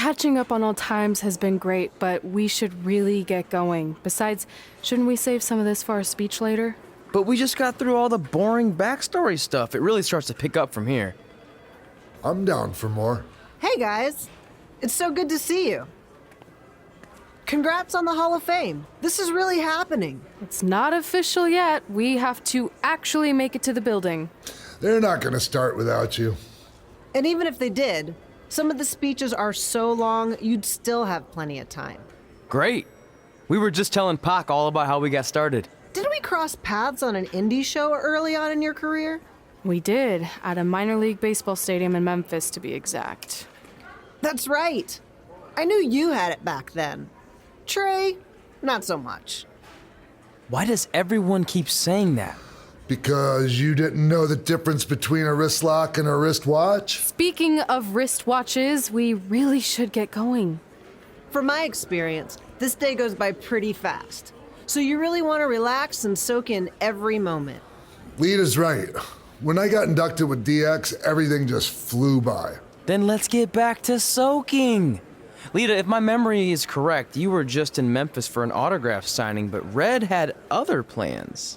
Catching up on old times has been great, but we should really get going. Besides, shouldn't we save some of this for our speech later? But we just got through all the boring backstory stuff. It really starts to pick up from here. I'm down for more. Hey guys, it's so good to see you. Congrats on the Hall of Fame. This is really happening. It's not official yet. We have to actually make it to the building. They're not going to start without you. And even if they did, some of the speeches are so long, you'd still have plenty of time. Great. We were just telling Pac all about how we got started. Didn't we cross paths on an indie show early on in your career? We did, at a minor league baseball stadium in Memphis, to be exact. That's right. I knew you had it back then. Trey, not so much. Why does everyone keep saying that? Because you didn't know the difference between a wrist lock and a wristwatch? Speaking of wristwatches, we really should get going. From my experience, this day goes by pretty fast. So you really want to relax and soak in every moment. Lita's right. When I got inducted with DX, everything just flew by. Then let's get back to soaking. Lita, if my memory is correct, you were just in Memphis for an autograph signing, but Red had other plans.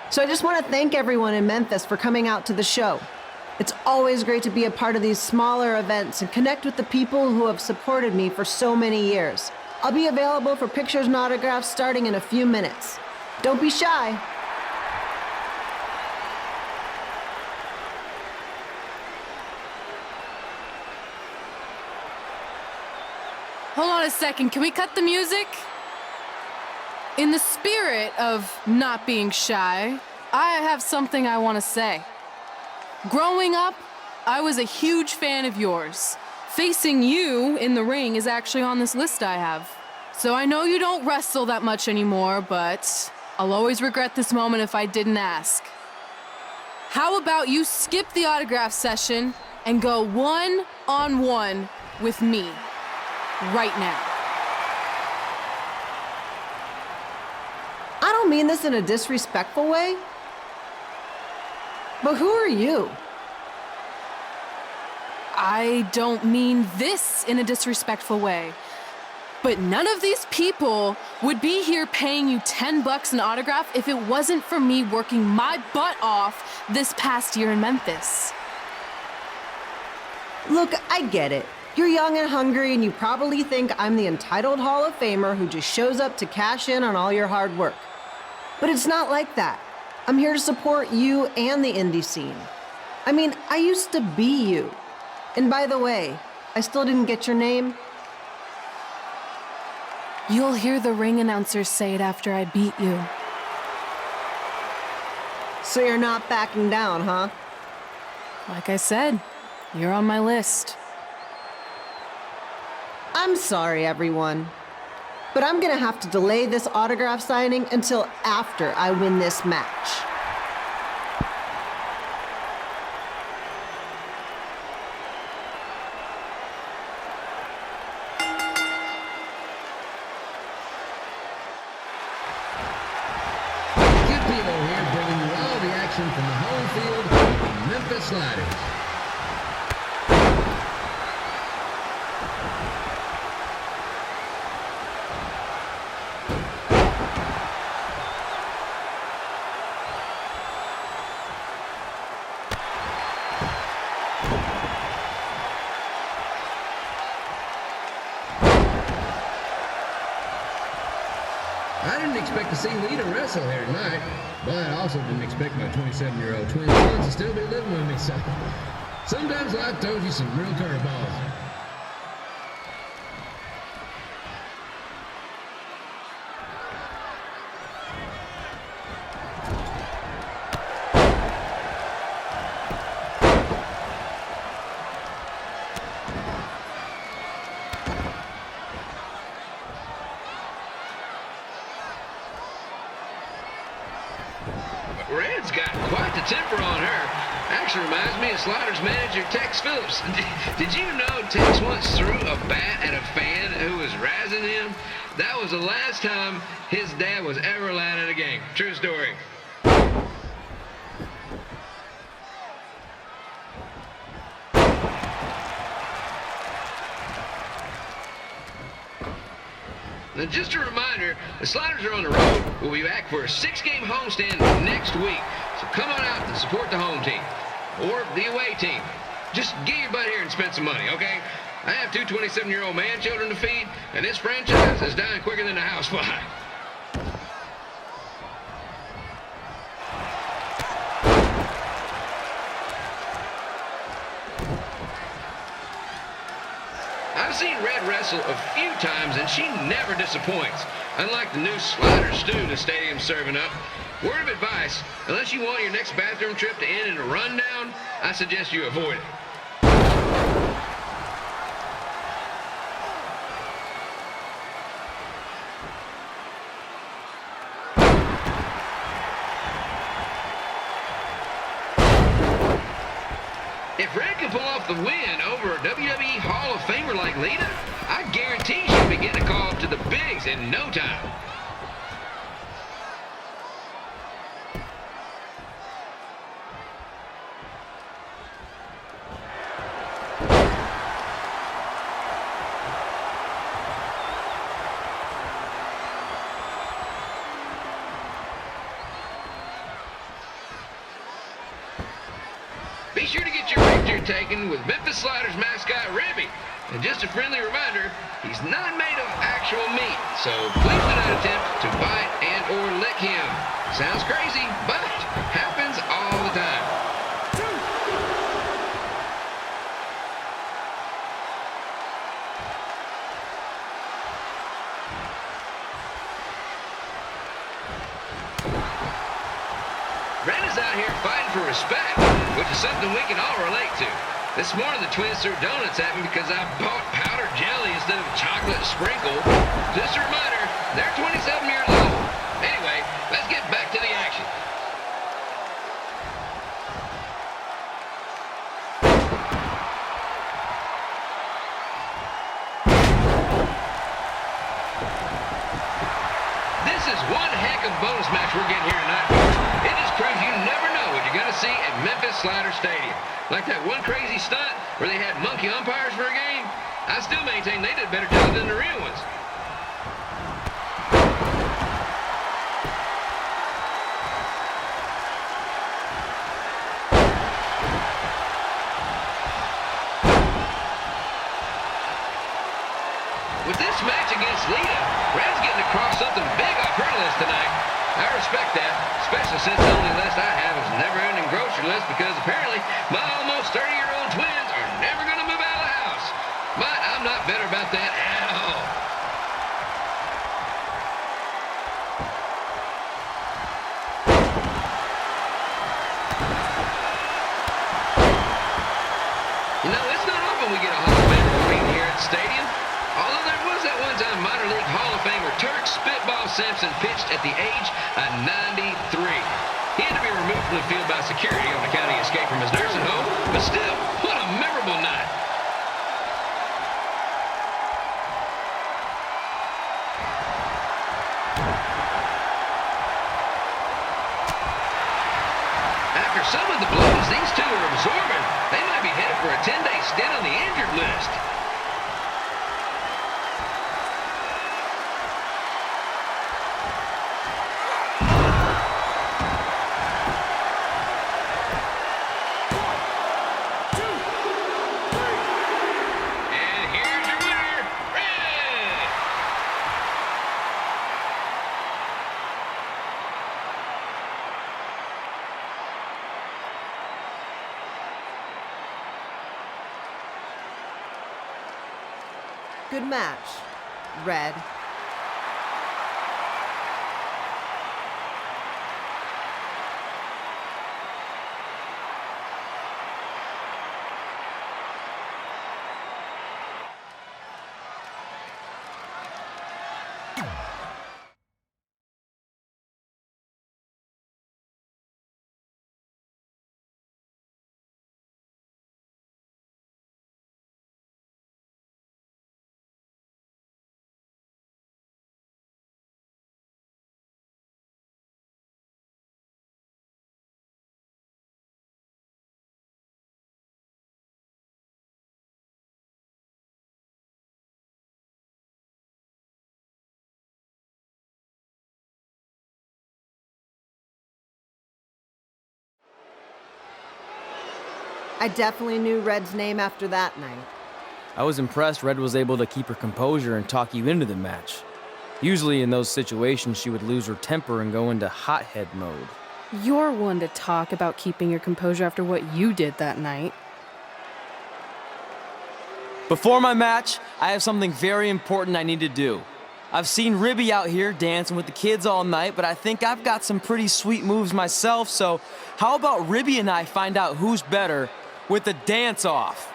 So I just want to thank everyone in Memphis for coming out to the show. It's always great to be a part of these smaller events and connect with the people who have supported me for so many years. I'll be available for pictures and autographs starting in a few minutes. Don't be shy. Hold on a second, can we cut the music? In the spirit of not being shy, I have something I want to say. Growing up, I was a huge fan of yours. Facing you in the ring is actually on this list I have. So I know you don't wrestle that much anymore, but I'll always regret this moment if I didn't ask. How about you skip the autograph session and go one-on-one with me right now? I don't mean this in a disrespectful way, but who are you? I don't mean this in a disrespectful way, but none of these people would be here paying you $10 an autograph if it wasn't for me working my butt off this past year in Memphis. Look, I get it. You're young and hungry, and you probably think I'm the entitled Hall of Famer who just shows up to cash in on all your hard work. But it's not like that. I'm here to support you and the indie scene. I mean, I used to be you. And by the way, I still didn't get your name. You'll hear the ring announcers say it after I beat you. So you're not backing down, huh? Like I said, you're on my list. I'm sorry, everyone. But I'm gonna have to delay this autograph signing until after I win this match. Kapitel here, bringing you all the action from the home field of the Memphis Sliders. I didn't expect to see Lita wrestle here tonight, but I also didn't expect my 27-year-old twin sons to still be living with me, so sometimes life throws you some real curveballs. Red's got quite the temper on her. Actually reminds me of Sliders manager Tex Phillips. Did you know Tex once threw a bat at a fan who was razzing him? That was the last time his dad was ever allowed at a game. True story. Now, just a reminder, the Sliders are on the road. We'll be back for a 6-game homestand next week. So come on out and support the home team or the away team. Just get your butt here and spend some money, okay? I have 2 27-year-old man children to feed, and this franchise is dying quicker than a housefly. I've seen Red wrestle a few times, and she never disappoints. Unlike the new slider stew the stadium's serving up. Word of advice, unless you want your next bathroom trip to end in a rundown, I suggest you avoid it. If Red can pull off the win over a WWE Hall of Famer like Lita, I guarantee she'll be getting a call up to the bigs in no time. Be sure to get your picture taken with Memphis Sliders mascot Rebby. And just a friendly reminder, he's not made of actual meat, so please do not attempt to bite and or lick him. Sounds crazy, but happens all the time. Red is out here fighting for respect, which is something we can all relate to. This morning the twins threw donuts at me because I bought powdered jelly instead of chocolate sprinkle. Just a reminder, they're 27 years old. Anyway, let's get back to the action. This is one heck of a bonus match we're getting here tonight, folks. It just proves you never know what you're going to see at Memphis Slider Stadium. Like that one crazy stunt where they had monkey umpires for a game. I still maintain they did a better job than the real ones. With this match against Lita, Red's getting across something big off her list tonight. I respect that, especially since the only list I have is a never-ending grocery list because apparently my almost 30-year-old twins are never going to move out of the house. But I'm not bitter about that at all. You know, it's not often we get a Hall of Famer meeting here at the stadium. Although there was that one time minor league Hall of Famer Turk Spitball Simpson pitched at the age of 93. He had to be removed from the field by security on account of he escaped from his nursing home, but still, what a memorable night. After some of the blows these two are absorbing, they might be headed for a 10-day stint on the injured list. Good match, Red. I definitely knew Red's name after that night. I was impressed Red was able to keep her composure and talk you into the match. Usually in those situations, she would lose her temper and go into hothead mode. You're one to talk about keeping your composure after what you did that night. Before my match, I have something very important I need to do. I've seen Ribby out here dancing with the kids all night, but I think I've got some pretty sweet moves myself, so how about Ribby and I find out who's better with the dance-off?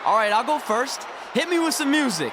All right, I'll go first. Hit me with some music.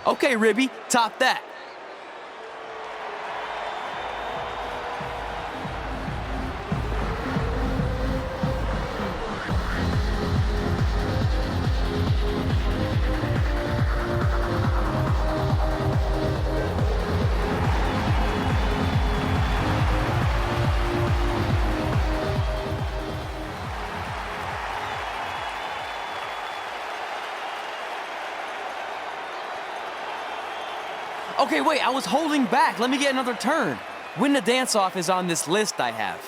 Okay, Ribby, top that. Okay, wait, I was holding back. Let me get another turn. Win the dance-off is on this list I have.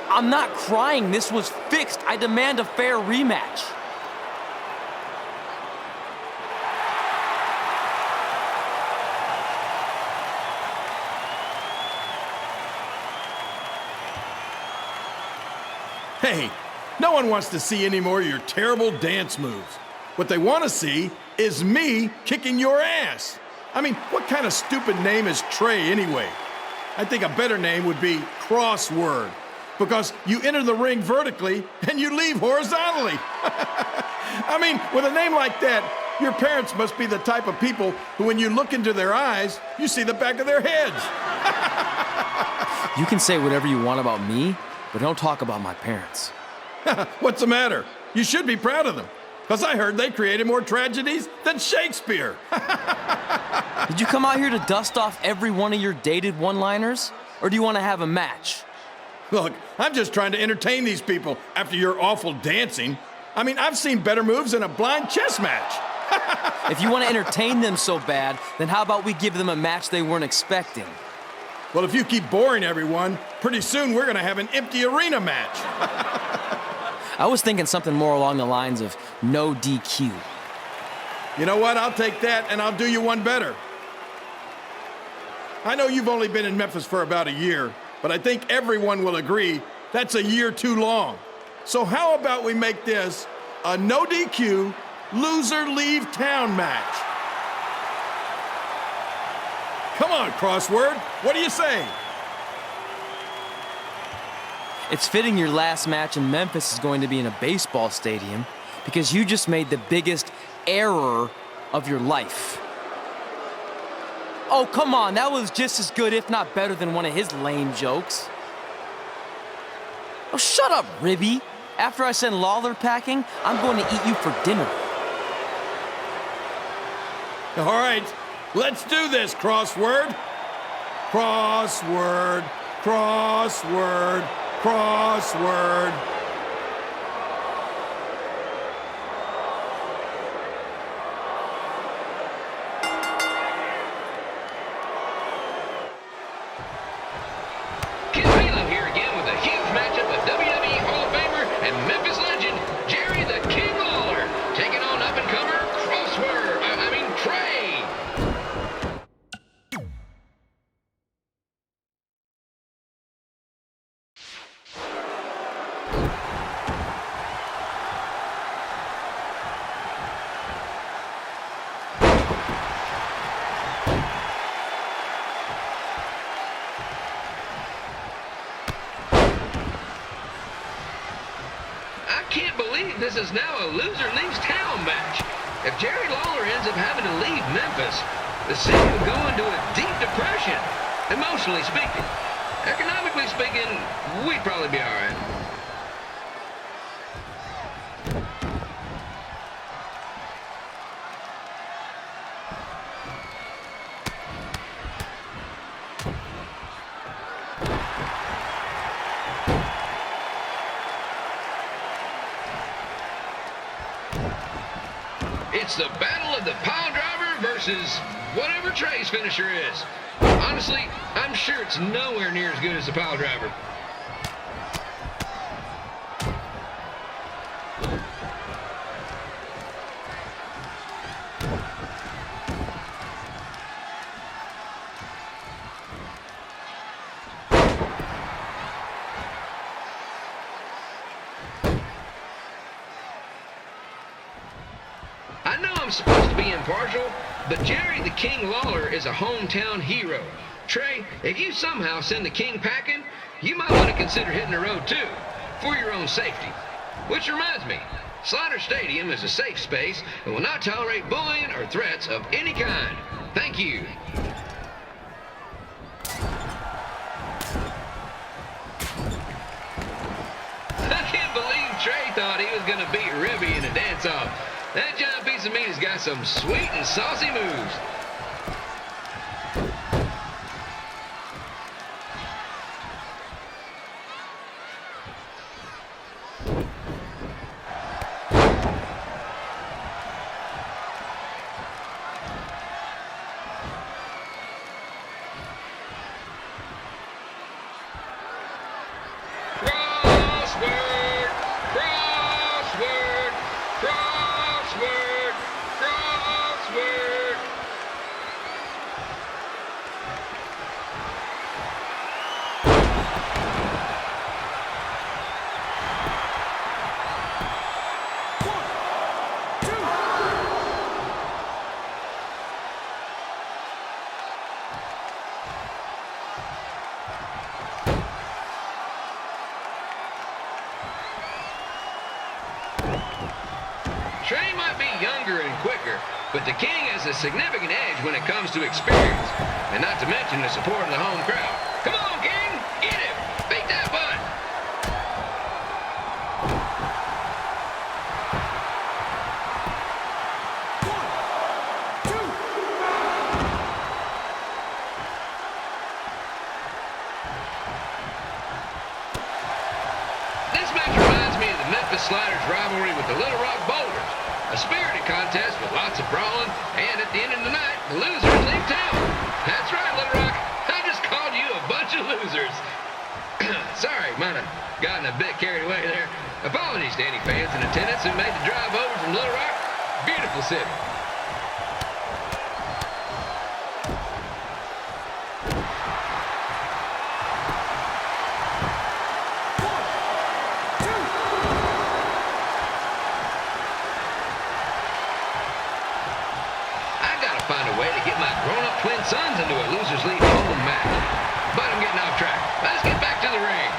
I'm not crying. This was fixed. I demand a fair rematch. Hey, no one wants to see any more of your terrible dance moves. What they want to see is me kicking your ass. I mean, what kind of stupid name is Trey anyway? I think a better name would be Crossword, because you enter the ring vertically and you leave horizontally. I mean, with a name like that, your parents must be the type of people who, when you look into their eyes, you see the back of their heads. You can say whatever you want about me, but don't talk about my parents. What's the matter? You should be proud of them, because I heard they created more tragedies than Shakespeare. Did you come out here to dust off every one of your dated one-liners? Or do you want to have a match? Look, I'm just trying to entertain these people after your awful dancing. I mean, I've seen better moves in a blind chess match. If you want to entertain them so bad, then how about we give them a match they weren't expecting? Well, if you keep boring everyone, pretty soon we're going to have an empty arena match. I was thinking something more along the lines of no DQ. You know what? I'll take that, and I'll do you one better. I know you've only been in Memphis for about a year, but I think everyone will agree that's a year too long. So how about we make this a no DQ, loser leave town match? Come on, Crossword. What do you say? It's fitting your last match in Memphis is going to be in a baseball stadium because you just made the biggest error of your life. Oh, come on, that was just as good, if not better, than one of his lame jokes. Oh, shut up, Ribby. After I send Lawler packing, I'm going to eat you for dinner. All right, let's do this, Crossword. Crossword, crossword, crossword. Kapitel here again with a huge matchup with WWE Hall of Famer and Memphis legend Jerry the King Lawler taking on up-and-comer Trey. can't believe this is now a loser leaves town match. If Jerry Lawler ends up having to leave Memphis, the city will go into a deep depression, emotionally speaking. Economically speaking, we'd probably be all right. It's the battle of the pile driver versus whatever Trey's finisher is. Honestly, I'm sure it's nowhere near as good as the pile driver. I know I'm supposed to be impartial, but Jerry the King Lawler is a hometown hero. Trey, if you somehow send the King packing, you might want to consider hitting the road too, for your own safety. Which reminds me, Slaughter Stadium is a safe space and will not tolerate bullying or threats of any kind. Thank you. I can't believe Trey thought he was going to beat Ribby in a dance-off. That giant piece of meat has got some sweet and saucy moves. Crossword, crossword, crossword, crossword. Trey might be younger and quicker, but the King has a significant edge when it comes to experience, and not to mention the support of the home crowd. Come on, King! Get him! Beat that butt! This match reminds me of the Memphis Sliders rivalry with the Little Rock Boulders. A spirited contest with lots of brawling, and at the end of the night, the losers leave town. That's right, Little Rock. I just called you a bunch of losers. Sorry, might have gotten a bit carried away there. Apologies to any fans in attendance who made the drive over from Little Rock. Beautiful city. Find a way to get my grown-up twin sons into a losers leave home match. But I'm getting off track. Let's get back to the ring.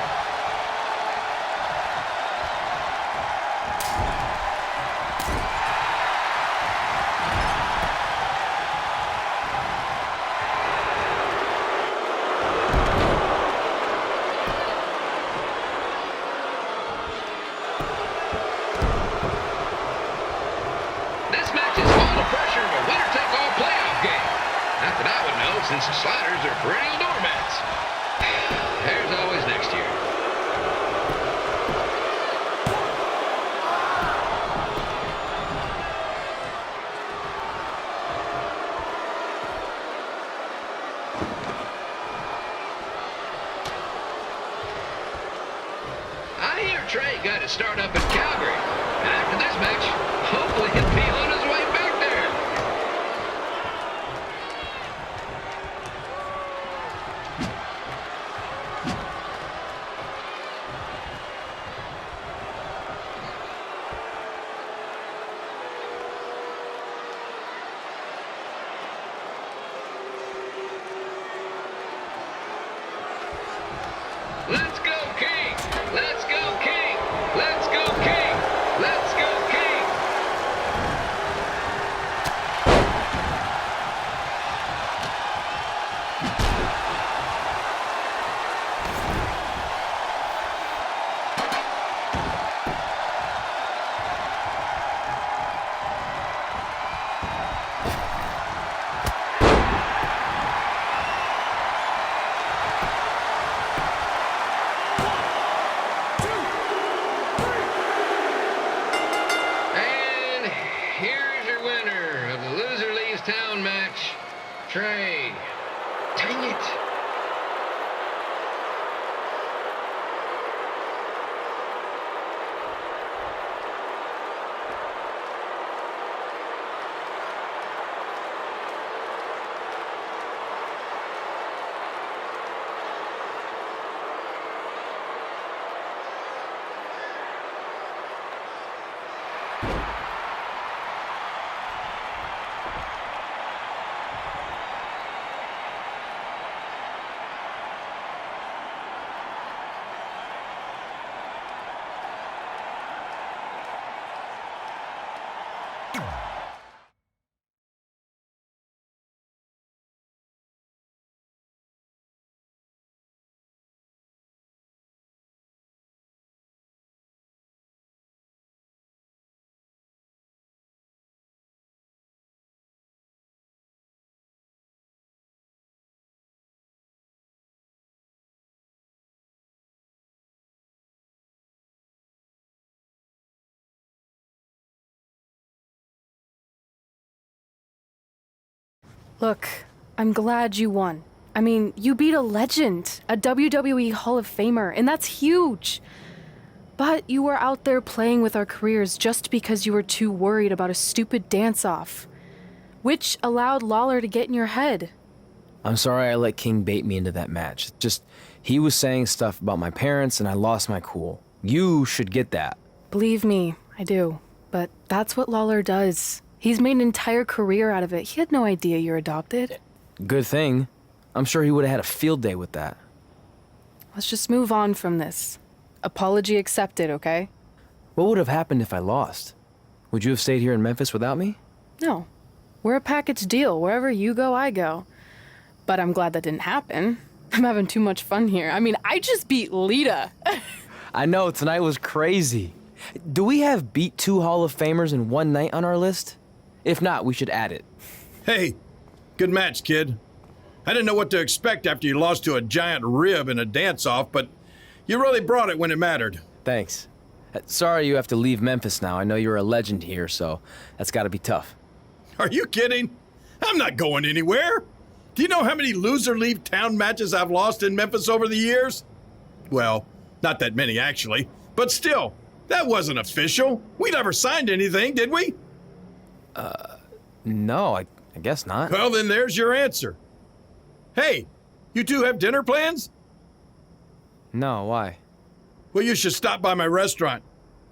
This match is all the pressure of a winner-take-all playoff game. Not that I would know, since the Sliders are perennial doormats. There's always next year. I hear Trey got his start up in Calgary, and after this match, hopefully he'll be on his way back there. Let's go, King! Let's go, King! Let's go, King! Look, I'm glad you won. I mean, you beat a legend, a WWE Hall of Famer, and that's huge. But you were out there playing with our careers just because you were too worried about a stupid dance-off, which allowed Lawler to get in your head. I'm sorry I let King bait me into that match. Just, he was saying stuff about my parents and I lost my cool. You should get that. Believe me, I do. But that's what Lawler does. He's made an entire career out of it. He had no idea you're adopted. Good thing. I'm sure he would have had a field day with that. Let's just move on from this. Apology accepted, okay? What would have happened if I lost? Would you have stayed here in Memphis without me? No. We're a package deal. Wherever you go, I go. But I'm glad that didn't happen. I'm having too much fun here. I mean, I just beat Lita. I know, tonight was crazy. Do we have beat 2 Hall of Famers in one night on our list? If not, we should add it. Hey, good match, kid. I didn't know what to expect after you lost to a giant rib in a dance-off, but you really brought it when it mattered. Thanks. Sorry you have to leave Memphis now. I know you're a legend here, so that's gotta be tough. Are you kidding? I'm not going anywhere. Do you know how many loser leave town matches I've lost in Memphis over the years? Well, not that many actually, but still, that wasn't official. We never signed anything, did we? No, I guess not. Well, then there's your answer. Hey, you two have dinner plans? No, why? Well, you should stop by my restaurant.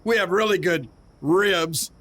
We have really good ribs.